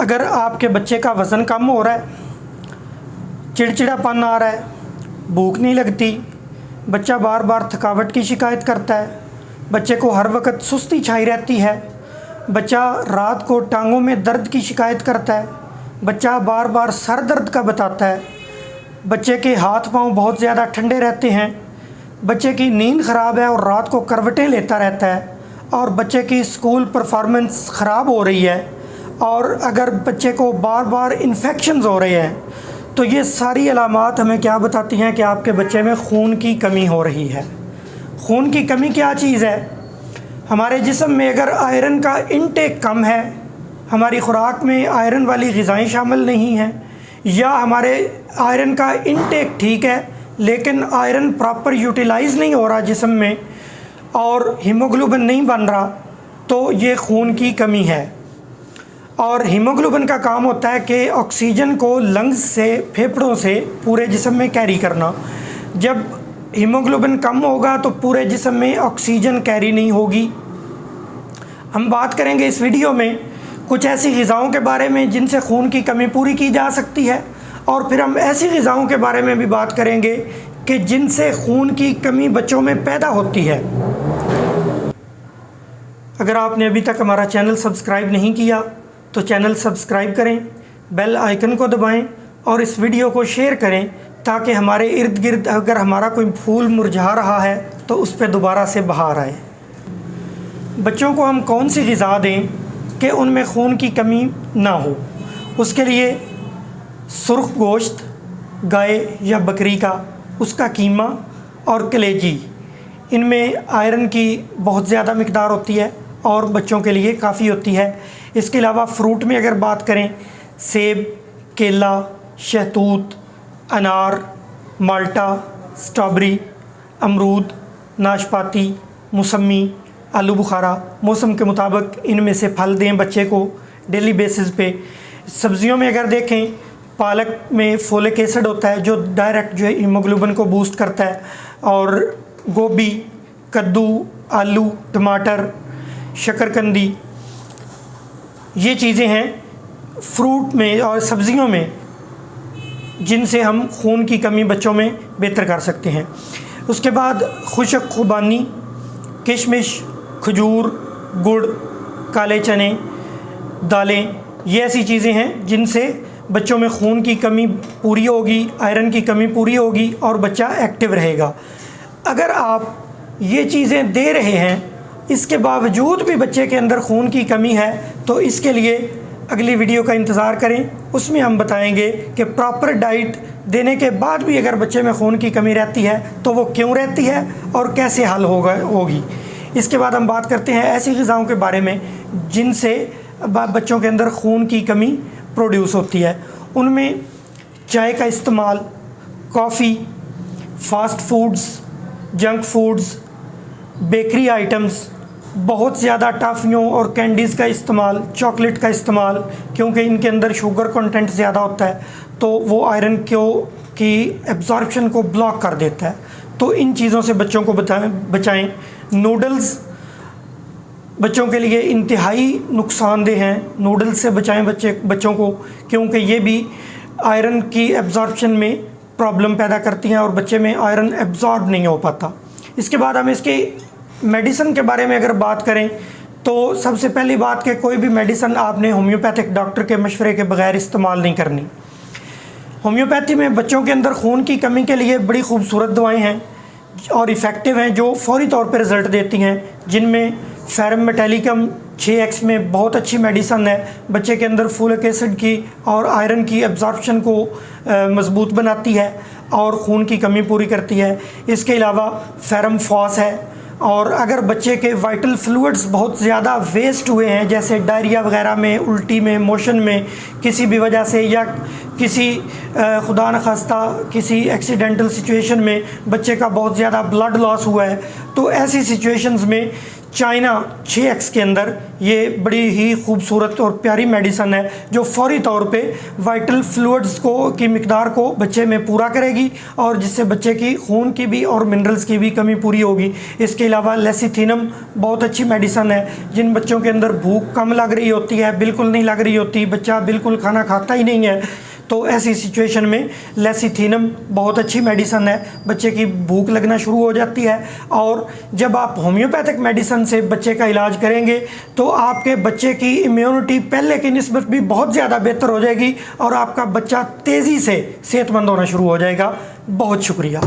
अगर आपके बच्चे का वज़न कम हो रहा है, चिड़चिड़ापन आ रहा है, भूख नहीं लगती, बच्चा बार बार थकावट की शिकायत करता है, बच्चे को हर वक्त सुस्ती छाई रहती है, बच्चा रात को टांगों में दर्द की शिकायत करता है, बच्चा बार बार सर दर्द का बताता है, बच्चे के हाथ पांव बहुत ज़्यादा ठंडे रहते हैं, बच्चे की नींद ख़राब है और रात को करवटें लेता रहता है, और बच्चे की स्कूल परफॉर्मेंस ख़राब हो रही है, और अगर बच्चे को बार बार इन्फेक्शंस हो रहे हैं, तो ये सारी अलामात हमें क्या बताती हैं कि आपके बच्चे में खून की कमी हो रही है। खून की कमी क्या चीज़ है? हमारे जिस्म में अगर आयरन का इंटेक कम है, हमारी ख़ुराक में आयरन वाली ग़िज़ाएँ शामिल नहीं हैं, या हमारे आयरन का इंटेक ठीक है लेकिन आयरन प्रॉपर यूटिलाइज़ नहीं हो रहा जिस्म में और हीमोग्लोबिन नहीं बन रहा, तो ये खून की कमी है। और हीमोग्लोबिन का काम होता है कि ऑक्सीजन को लंग्स से, फेफड़ों से पूरे जिस्म में कैरी करना। जब हीमोग्लोबिन कम होगा तो पूरे जिस्म में ऑक्सीजन कैरी नहीं होगी। हम बात करेंगे इस वीडियो में कुछ ऐसी ग़िज़ाओं के बारे में जिनसे खून की कमी पूरी की जा सकती है, और फिर हम ऐसी ग़िज़ाओं के बारे में भी बात करेंगे कि जिनसे खून की कमी बच्चों में पैदा होती है। अगर आपने अभी तक हमारा चैनल सब्सक्राइब नहीं किया तो चैनल सब्सक्राइब करें, बेल आइकन को दबाएं और इस वीडियो को शेयर करें ताकि हमारे इर्द गिर्द अगर हमारा कोई फूल मुरझा रहा है तो उस पर दोबारा से बहार आए। बच्चों को हम कौन सी ग़िज़ा दें कि उनमें खून की कमी ना हो? उसके लिए सुर्ख गोश्त गाय या बकरी का, उसका कीमा और कलेजी, इनमें आयरन की बहुत ज़्यादा मिक़दार होती है और बच्चों के लिए काफ़ी होती है। इसके अलावा फ्रूट में अगर बात करें, सेब, केला, शहतूत, अनार, माल्टा, स्ट्रॉबेरी, अमरूद, नाशपाती, मौसमी, आलू बुखारा, मौसम के मुताबिक इनमें से फल दें बच्चे को डेली बेसिस पे। सब्ज़ियों में अगर देखें, पालक में फोलिक एसिड होता है जो डायरेक्ट जो है हीमोग्लोबिन को बूस्ट करता है, और गोभी, कद्दू, आलू, टमाटर, शकरकंदी, ये चीज़ें हैं फ्रूट में और सब्ज़ियों में जिनसे हम खून की कमी बच्चों में बेहतर कर सकते हैं। उसके बाद खुशक खुबानी, किशमिश, खजूर, गुड़, काले चने, दालें, ये ऐसी चीज़ें हैं जिनसे बच्चों में खून की कमी पूरी होगी, आयरन की कमी पूरी होगी और बच्चा एक्टिव रहेगा। अगर आप ये चीज़ें दे रहे हैं, इसके बावजूद भी बच्चे के अंदर खून की कमी है, तो इसके लिए अगली वीडियो का इंतज़ार करें। उसमें हम बताएंगे कि प्रॉपर डाइट देने के बाद भी अगर बच्चे में खून की कमी रहती है तो वो क्यों रहती है और कैसे हल होगी। इसके बाद हम बात करते हैं ऐसी ग़िज़ाओं के बारे में जिनसे बच्चों के अंदर खून की कमी प्रोड्यूस होती है। उनमें चाय का इस्तेमाल, coffee, fast foods, junk foods, bakery items, बहुत ज़्यादा टॉफ़ियों और कैंडीज़ का इस्तेमाल, चॉकलेट का इस्तेमाल, क्योंकि इनके अंदर शुगर कंटेंट ज़्यादा होता है तो वो आयरन की एब्जॉर्प्शन को ब्लॉक कर देता है। तो इन चीज़ों से बच्चों को बचाएं। नूडल्स बच्चों के लिए इंतहाई नुकसानदेह हैं। नूडल्स से बचाएं बच्चों को, क्योंकि ये भी आयरन की एब्जॉर्प्शन में प्रॉब्लम पैदा करती हैं और बच्चे में आयरन एब्जॉर्ब नहीं हो पाता। इसके बाद हम इसके मेडिसिन के बारे में अगर बात करें तो सबसे पहली बात कि कोई भी मेडिसिन आपने होम्योपैथिक डॉक्टर के मशवरे के बगैर इस्तेमाल नहीं करनी। होम्योपैथी में बच्चों के अंदर खून की कमी के लिए बड़ी खूबसूरत दवाएं हैं और इफ़ेक्टिव हैं जो फौरी तौर पर रिज़ल्ट देती हैं, जिनमें फेरम मेटालिकम 6x में बहुत अच्छी मेडिसन है, बच्चे के अंदर फोलिक एसिड की और आयरन की एब्जॉर्प्शन को मज़बूत बनाती है और खून की कमी पूरी करती है। इसके अलावा फेरम फॉस है, और अगर बच्चे के वाइटल फ्लूइड्स बहुत ज़्यादा वेस्ट हुए हैं, जैसे डायरिया वगैरह में, उल्टी में, मोशन में किसी भी वजह से, या किसी खुदा न खास्ता किसी एक्सीडेंटल सिचुएशन में बच्चे का बहुत ज़्यादा ब्लड लॉस हुआ है, तो ऐसी सिचुएशंस में चाइना 6X के अंदर ये बड़ी ही खूबसूरत और प्यारी मेडिसन है जो फौरी तौर पे वाइटल फ्लूइड्स की मिकदार को बच्चे में पूरा करेगी और जिससे बच्चे की खून की भी और मिनरल्स की भी कमी पूरी होगी। इसके अलावा लेसिथिनम बहुत अच्छी मेडिसन है। जिन बच्चों के अंदर भूख कम लग रही होती है, बिल्कुल नहीं लग रही होती, बच्चा बिल्कुल खाना खाता ही नहीं है, तो ऐसी सिचुएशन में लेसिथिनम बहुत अच्छी मेडिसन है। बच्चे की भूख लगना शुरू हो जाती है और जब आप होम्योपैथिक मेडिसन से बच्चे का इलाज करेंगे तो आपके बच्चे की इम्यूनिटी पहले की निस्बत भी बहुत ज़्यादा बेहतर हो जाएगी और आपका बच्चा तेज़ी से सेहतमंद होना शुरू हो जाएगा। बहुत शुक्रिया।